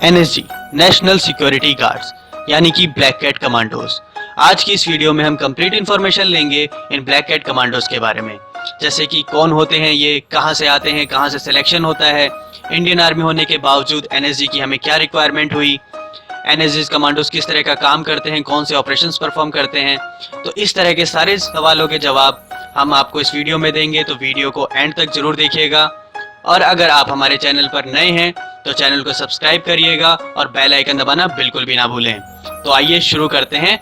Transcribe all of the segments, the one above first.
NSG national security guards यानी कि black cat commandos. आज की इस वीडियो में हम कंप्लीट इन्फॉर्मेशन लेंगे इन ब्लैक कैट कमांडोज के बारे में, जैसे कि कौन होते हैं ये, कहां से आते हैं, कहां से सिलेक्शन होता है, इंडियन आर्मी होने के बावजूद NSG की हमें क्या रिक्वायरमेंट हुई, NSG कमांडोज किस तरह का काम करते हैं, कौन से ऑपरेशंस परफॉर्म करते हैं। तो इस तरह के सारे सवालों के जवाब हम आपको इस वीडियो में देंगे, तो वीडियो को एंड तक जरूर देखिएगा। और अगर आप हमारे चैनल पर नए हैं तो चैनल को सब्सक्राइब करिएगा और बेल आइकन दबाना बिल्कुल भी ना भूलें। तो आइए शुरू करते हैं।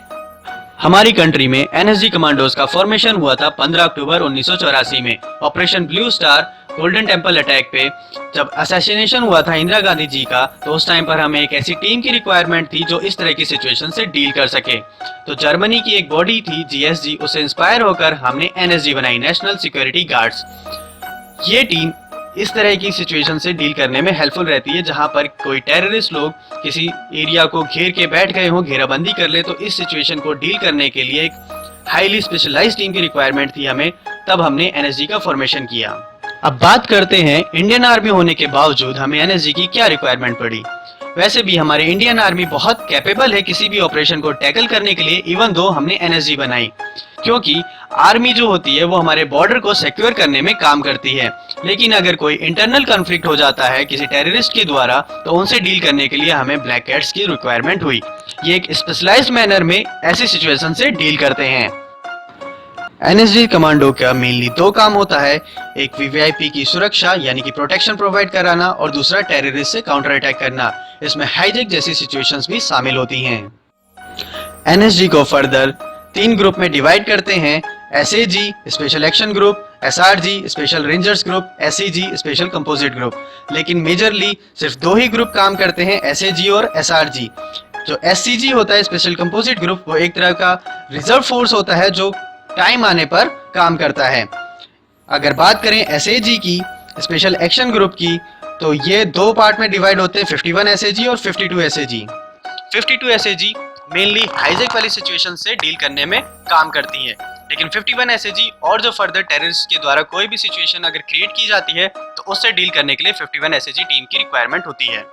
हमारी कंट्री में NSG कमांडोज का फॉर्मेशन हुआ था 15 अक्टूबर 1984 में operation blue star golden temple attack पे। जब असैसिनेशन हुआ था इंदिरा गांधी जी का, तो उस टाइम पर हमें एक ऐसी टीम की रिक्वायरमेंट थी जो इस तरह की सिचुएशन से डील कर सके। तो जर्मनी की एक बॉडी थी GSG, उससे इंस्पायर होकर हमने NSG बनाई, नेशनल सिक्योरिटी गार्ड्स। ये टीम इस तरह की सिचुएशन से डील करने में हेल्पफुल रहती है, जहां पर कोई टेररिस्ट लोग किसी एरिया को घेर के बैठ गए हों, घेराबंदी कर ले, तो इस सिचुएशन को डील करने के लिए एक हाईली स्पेशलाइज्ड टीम की रिक्वायरमेंट थी हमें, तब हमने NSG का फॉर्मेशन किया। अब बात करते हैं इंडियन आर्मी होने के बावजूद हमें NSG की क्या रिक्वायरमेंट पड़ी। वैसे भी हमारे इंडियन आर्मी बहुत कैपेबल है किसी भी ऑपरेशन को टैकल करने के लिए, इवन दो हमने NSG बनाई, क्योंकि आर्मी जो होती है वो हमारे बॉर्डर को सिक्योर करने में काम करती है। लेकिन अगर कोई इंटरनल कॉन्फ्लिक्ट हो जाता है किसी टेररिस्ट के द्वारा, तो उनसे डील करने के लिए हमें ब्लैक कैट्स की रिक्वायरमेंट हुई। ये एक स्पेशलाइज्ड मैनर में ऐसी सिचुएशन से डील करते हैं। NSG कमांडो का मेनली दो काम होता है, एक VVIP की सुरक्षा यानी कि प्रोटेक्शन प्रोवाइड कराना, और दूसरा टेररिस्ट से काउंटर अटैक करना। इसमें हाईजैक जैसी सिचुएशंस भी शामिल होती हैं। NSG को फर्दर 3 ग्रुप में डिवाइड करते हैं, SAG special action group, SRG special rangers group, SEG special composite group. लेकिन मेजरली सिर्फ 2 ही ग्रुप काम करते हैं, SAG और SRG। जो SCG होता है स्पेशल कंपोजिट ग्रुप, वो एक तरह का रिजर्व फोर्स होता है जो टाइम आने पर काम करता है। अगर बात करें SAG की स्पेशल एक्शन ग्रुप की, तो ये 2 पार्ट में डिवाइड होते हैं, 51 SAG और 52 SAG। 52 SAG मेनली हाईजैक वाली सिचुएशन से डील करने में काम करती है, लेकिन 51 SAG और जो फर्दर टेररिस्ट के द्वारा कोई भी सिचुएशन अगर क्रिएट की जाती है, तो उससे डील करने के लिए 51 SAG टीम की रिक्वायरमेंट होती है।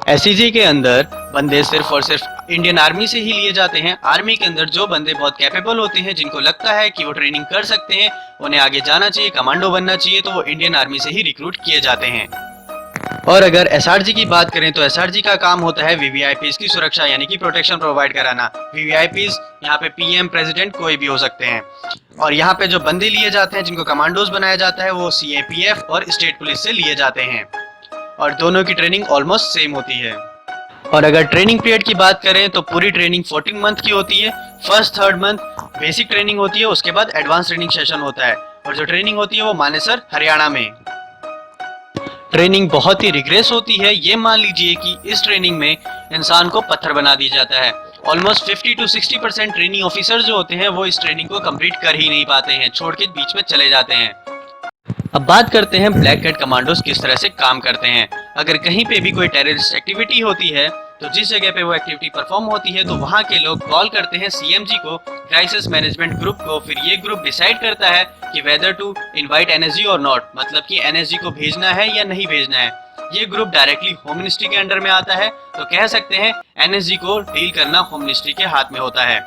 SEG के अंदर बंदे सिर्फ और सिर्फ इंडियन आर्मी से ही लिए जाते हैं। आर्मी के अंदर जो बंदे बहुत कैपेबल होते हैं, जिनको लगता है कि वो ट्रेनिंग कर सकते हैं, उन्हें आगे जाना चाहिए, कमांडो बनना चाहिए, तो वो इंडियन आर्मी से ही रिक्रूट किए जाते हैं। और अगर SRG की बात करें, तो SRG का काम होता है VVIPs की सुरक्षा यानी कि प्रोटेक्शन प्रोवाइड कराना। VVIPs यहाँ पे PM, प्रेसिडेंट कोई भी हो सकते हैं। और यहाँ पे जो बंदे लिए जाते हैं, जिनको कमांडोज बनाया जाता है, वो CAPF और स्टेट पुलिस से लिए जाते हैं, और दोनों की ट्रेनिंग ऑलमोस्ट सेम होती है। और अगर ट्रेनिंग पीरियड की बात करें, तो पूरी ट्रेनिंग 14 मंथ की होती है। First 3rd month basic training होती है, उसके बाद एडवांस ट्रेनिंग सेशन होता है, और जो ट्रेनिंग होती है वो मानेसर हरियाणा में। ट्रेनिंग बहुत ही रिग्रेस होती है। ये मान लीजिए कि इस ट्रेनिंग में इंसान को पत्थर बना दिया जाता है। ऑलमोस्ट 50 to 60% ट्रेनिंग ऑफिसर जो होते हैं वो इस ट्रेनिंग को कंप्लीट कर ही नहीं पाते हैं, छोड़ के बीच में चले जाते हैं। अब बात करते हैं ब्लैक कैट कमांडोज किस तरह से काम करते हैं। अगर कहीं पे भी कोई टेररिस्ट एक्टिविटी होती है, तो जिस जगह पे वो एक्टिविटी परफॉर्म होती है, तो वहाँ के लोग कॉल करते हैं CMG को, क्राइसिस मैनेजमेंट ग्रुप को। फिर ये ग्रुप डिसाइड करता है कि वेदर टू इनवाइट NSG और नॉट, मतलब कि NSG को भेजना है या नहीं भेजना है। ये ग्रुप डायरेक्टली होम मिनिस्ट्री के अंडर में आता है, तो कह सकते हैं NSG को डील करना होम मिनिस्ट्री के हाथ में होता है।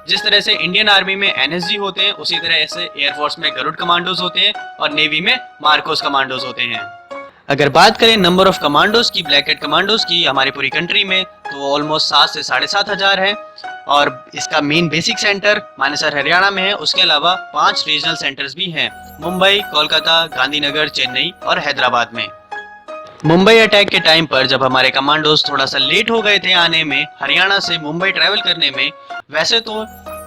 जिस तरह से इंडियन आर्मी में NSG होते हैं, उसी तरह ऐसे एयरफोर्स में गरुड़ कमांडोज होते हैं, और नेवी में मार्कोस कमांडोज होते हैं। अगर बात करें नंबर ऑफ कमांडोज की, ब्लैक कैट कमांडोज की हमारी पूरी कंट्री में, तो ऑलमोस्ट 7 से 7,500 है। और इसका main basic centre Manesar Haryana में है। उसके अलावा 5 रीजनल सेंटर्स भी हैं, मुंबई, कोलकाता, गांधीनगर, चेन्नई और हैदराबाद में। मुंबई अटैक के टाइम पर जब हमारे कमांडोज थोड़ा सा लेट हो गए थे आने में, हरियाणा से मुंबई ट्रैवल करने में, वैसे तो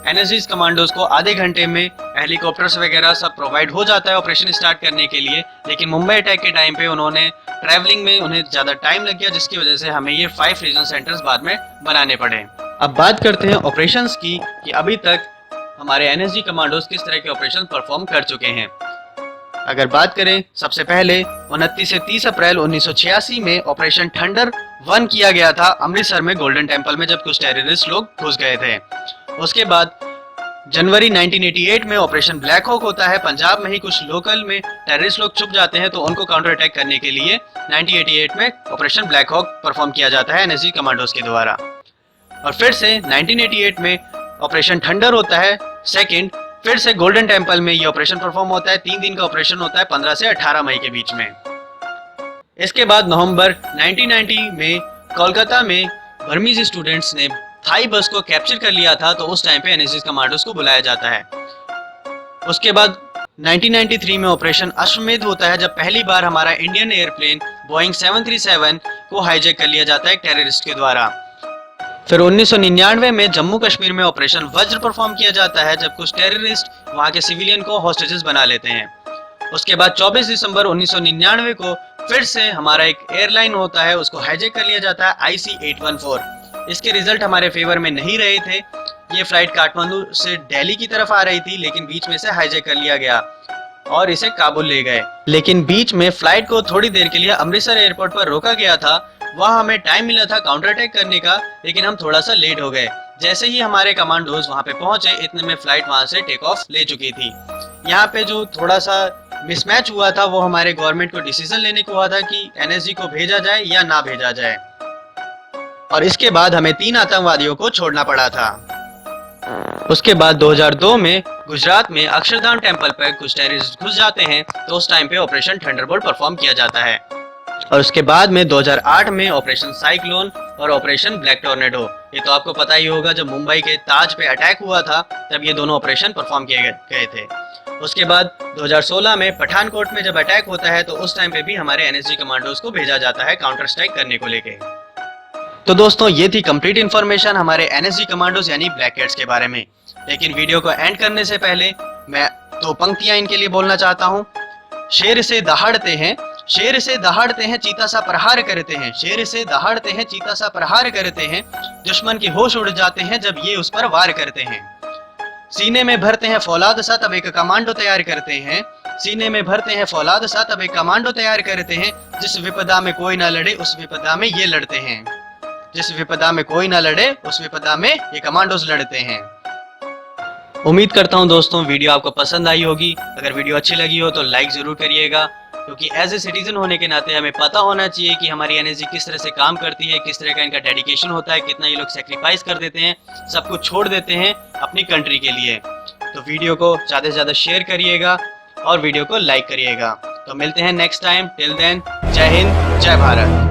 NSG कमांडोज को आधे घंटे में हेलीकॉप्टर्स वगैरह सब प्रोवाइड हो जाता है ऑपरेशन स्टार्ट करने के लिए, लेकिन मुंबई अटैक के टाइम पे उन्होंने ट्रैवलिंग में उन्हें ज़्यादा टाइम लग गया, जिसकी वजह से हमें ये 5 रीजनल सेंटर्स बाद में बनाने पड़े। अब बात करते हैं ऑपरेशंस की, कि अभी तक हमारे NSG कमांडोज किस तरह के ऑपरेशन परफॉर्म कर चुके हैं। अगर बात करें, सबसे पहले 29 से 30 अप्रैल 1986 में ऑपरेशन थंडर 1 किया गया था अमृतसर में गोल्डन टेम्पल में, जब कुछ टेररिस्ट लोग घुस गए थे। उसके बाद जनवरी 1988 में ऑपरेशन ब्लैक हॉक होता है। पंजाब में ही कुछ लोकल में टेररिस्ट लोग छुप जाते हैं, तो उनको काउंटर अटैक करने के लिए 1988 में ऑपरेशन ब्लैक हॉक परफॉर्म किया जाता है एनएसजी कमांडोज के द्वारा। और फिर से 1988 में ऑपरेशन थंडर होता है सेकंड। फिर से गोल्डन टेम्पल में ये ऑपरेशन परफॉर्म होता है। 3 दिन का ऑपरेशन होता है 15 से 18 मई के बीच में। इसके बाद नवंबर 1990 में कोलकाता में बर्मीज स्टूडेंट्स ने थाई बस को कैप्चर कर लिया था, तो उस टाइम पे एनएसजी कमांडोज को बुलाया जाता है। उसके बाद 1993 में ऑपरेशन अश्वमेध होता है, जब पहली बार हमारा इंडियन एयरप्लेन बोइंग 737 को हाईजैक कर लिया जाता है टेररिस्ट के द्वारा। फिर 1999 में जम्मू कश्मीर में ऑपरेशन वज्र परफॉर्म किया जाता है, जब कुछ टेररिस्ट वहां के सिविलियन को हॉस्टेजेस बना लेते हैं। उसके बाद 24 दिसंबर 1999 को फिर से हमारा एक एयरलाइन होता है, उसको हाईजैक कर लिया जाता है IC-814। इसके रिजल्ट हमारे फेवर में नहीं रहे थे। ये फ्लाइट काठमांडू से दिल्ली की तरफ आ रही थी, लेकिन बीच में से हाईजैक कर लिया गया और इसे काबुल ले गए। लेकिन बीच में फ्लाइट को थोड़ी देर के लिए अमृतसर एयरपोर्ट पर रोका गया था। वहां हमें टाइम मिला था काउंटर अटैक करने का, लेकिन हम थोड़ा सा लेट हो गए। जैसे ही हमारे कमांडोज वहां पे पहुंचे, इतने में फ्लाइट वहां से टेक ऑफ ले चुकी थी। यहाँ पे जो थोड़ा सा मिसमैच हुआ था, वो हमारे गवर्नमेंट को डिसीजन लेने को हुआ था कि एनएसजी को भेजा जाए या ना भेजा जाए। और इसके बाद हमें 3 आतंकवादियों को छोड़ना पड़ा था। उसके बाद 2002 में गुजरात में अक्षरधाम टेम्पल पर कुछ टेररिस्ट घुस जाते हैं, तो उस टाइम पे ऑपरेशन थंडरबोल्ट परफॉर्म किया जाता है। और उसके बाद में 2008 में ऑपरेशन साइक्लोन और ऑपरेशन ब्लैक टॉर्नेडो। ये तो आपको पता ही होगा, जब मुंबई के ताज पे अटैक हुआ था तब ये दोनों ऑपरेशन परफॉर्म किए गए थे। उसके बाद 2016 में पठानकोट में जब अटैक होता है, तो उस टाइम पे भी हमारे एनएसजी कमांडोज को भेजा जाता है काउंटर स्ट्राइक करने को लेके। तो दोस्तों, ये थी कंप्लीट इन्फॉर्मेशन हमारे एनएसजी कमांडोज यानी ब्लैक कैट्स के बारे में। लेकिन वीडियो को एंड करने से पहले मैं 2 पंक्तियां इनके लिए बोलना चाहता हूँ। शेर से दहाड़ते हैं, शेर से दहाड़ते हैं, चीता सा प्रहार करते हैं। शेर से दहाड़ते हैं, चीता सा प्रहार करते हैं। दुश्मन के होश उड़ जाते हैं जब ये उस पर वार करते हैं। सीने में भरते हैं फौलाद सा, तब एक कमांडो तैयार करते हैं। सीने में भरते हैं फौलाद सा, तब एक कमांडो तैयार करते हैं। जिस विपदा में कोई ना लड़े, उस विपदा में ये लड़ते हैं। जिस विपदा में कोई ना लड़े, उस विपदा में ये कमांडोज लड़ते हैं। उम्मीद करता हूँ दोस्तों वीडियो आपको पसंद आई होगी। अगर वीडियो अच्छी लगी हो तो लाइक जरूर करिएगा, क्योंकि एज ए सिटीजन होने के नाते हमें पता होना चाहिए कि हमारी एनएसजी किस तरह से काम करती है, किस तरह का इनका डेडिकेशन होता है, कितना ये लोग सेक्रीफाइस कर देते हैं, सब कुछ छोड़ देते हैं अपनी कंट्री के लिए। तो वीडियो को ज़्यादा से ज़्यादा शेयर करिएगा और वीडियो को लाइक करिएगा। तो मिलते हैं नेक्स्ट टाइम। टिल देन, जय हिंद, जय भारत।